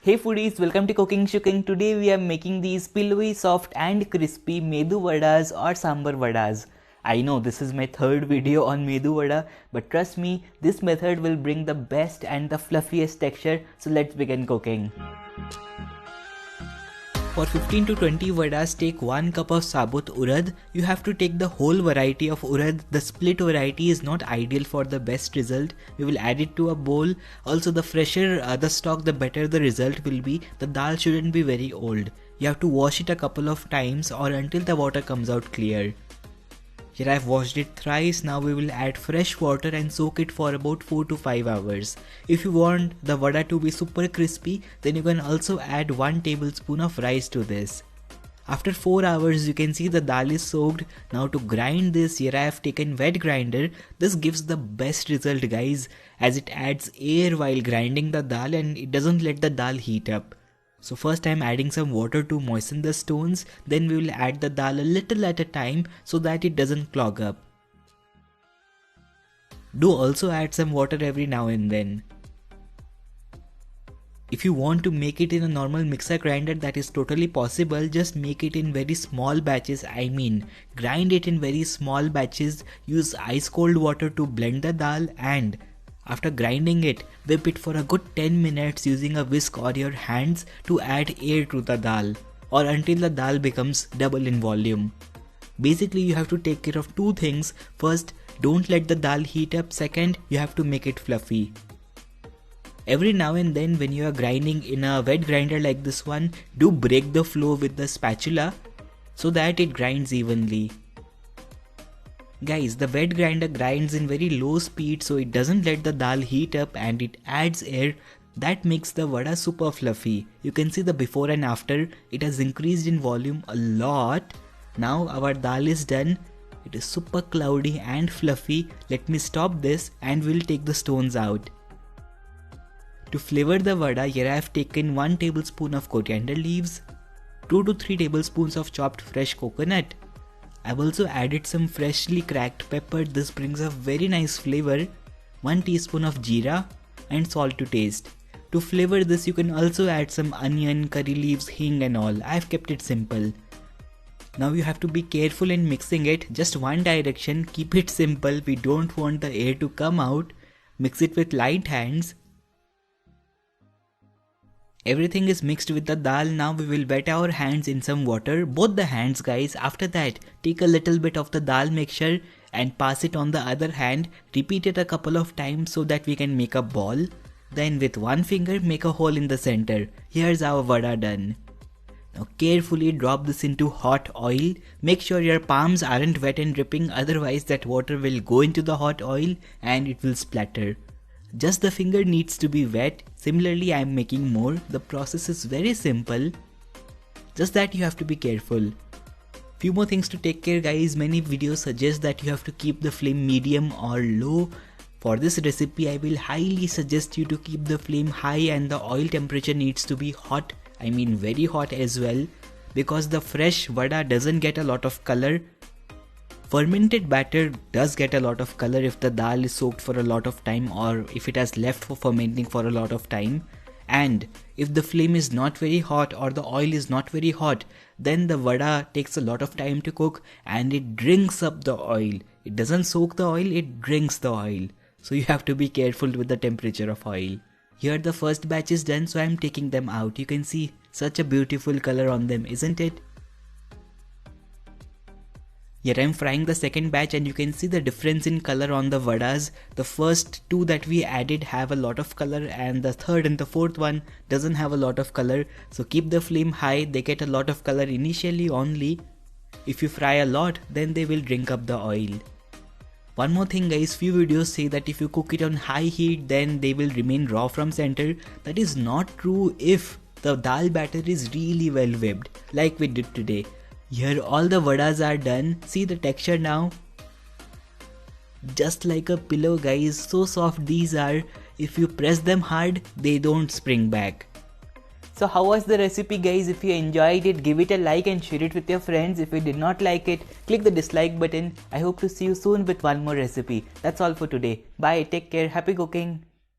Hey foodies, welcome to Cooking Shooking. Today we are making these pillowy, soft and crispy Medu Vadas or Sambar Vadas. I know this is my third video on Medu Vada, but trust me, this method will bring the best and the fluffiest texture, so let's begin cooking. For 15 to 20 vadas, take 1 cup of sabut urad. You have to take the whole variety of urad. The split variety is not ideal for the best result. We will add it to a bowl. Also, the fresher the stock, the better the result will be. The dal shouldn't be very old. You have to wash it a couple of times or until the water comes out clear. Here I have washed it thrice. Now we will add fresh water and soak it for about 4 to 5 hours. If you want the vada to be super crispy, then you can also add 1 tablespoon of rice to this. After 4 hours you can see the dal is soaked. Now to grind this, here I have taken wet grinder. This gives the best result guys, as it adds air while grinding the dal and it doesn't let the dal heat up. So first I am adding some water to moisten the stones, then we will add the dal a little at a time so that it doesn't clog up. Do also add some water every now and then. If you want to make it in a normal mixer grinder, that is totally possible. Just make it in very small batches. Grind it in very small batches. Use ice cold water to blend the dal, and after grinding it, whip it for a good 10 minutes using a whisk or your hands to add air to the dal, or until the dal becomes double in volume. Basically you have to take care of 2 things. First, don't let the dal heat up. Second, you have to make it fluffy. Every now and then when you are grinding in a wet grinder like this one, do break the flow with the spatula so that it grinds evenly. Guys, the wet grinder grinds in very low speed so it doesn't let the dal heat up and it adds air. That makes the vada super fluffy. You can see the before and after. It has increased in volume a lot. Now our dal is done. It is super cloudy and fluffy. Let me stop this and we'll take the stones out. To flavor the vada, here I have taken 1 tablespoon of coriander leaves, 2 to 3 tablespoons of chopped fresh coconut. I've also added some freshly cracked pepper. This brings a very nice flavor. 1 teaspoon of jeera and salt to taste. To flavor this, you can also add some onion, curry leaves, hing and all. I've kept it simple. Now you have to be careful in mixing it. Just one direction. Keep it simple. We don't want the air to come out. Mix it with light hands. Everything is mixed with the dal. Now we will wet our hands in some water, both the hands guys. After that, take a little bit of the dal mixture and pass it on the other hand. Repeat it a couple of times so that we can make a ball. Then with one finger make a hole in the center. Here's our vada done. Now carefully drop this into hot oil. Make sure your palms aren't wet and dripping, otherwise that water will go into the hot oil and it will splatter. Just the finger needs to be wet. Similarly, I am making more. The process is very simple. Just that you have to be careful. Few more things to take care guys. Many videos suggest that you have to keep the flame medium or low. For this recipe, I will highly suggest you to keep the flame high and the oil temperature needs to be hot. Very hot as well. Because the fresh vada doesn't get a lot of color. Fermented batter does get a lot of color if the dal is soaked for a lot of time or if it has left for fermenting for a lot of time. And if the flame is not very hot or the oil is not very hot, then the vada takes a lot of time to cook and it drinks up the oil. It doesn't soak the oil, it drinks the oil. So you have to be careful with the temperature of oil. Here the first batch is done, so I am taking them out. You can see such a beautiful color on them, isn't it? Here I am frying the second batch and you can see the difference in color on the vadas. The first 2 that we added have a lot of color and the third and the fourth one doesn't have a lot of color. So keep the flame high, they get a lot of color initially only. If you fry a lot, then they will drink up the oil. One more thing guys, few videos say that if you cook it on high heat then they will remain raw from center. That is not true if the dal batter is really well whipped like we did today. Here all the vadas are done. See the texture now. Just like a pillow guys, so soft these are. If you press them hard, they don't spring back. So how was the recipe guys? If you enjoyed it, give it a like and share it with your friends. If you did not like it, click the dislike button. I hope to see you soon with one more recipe. That's all for today. Bye, take care, happy cooking.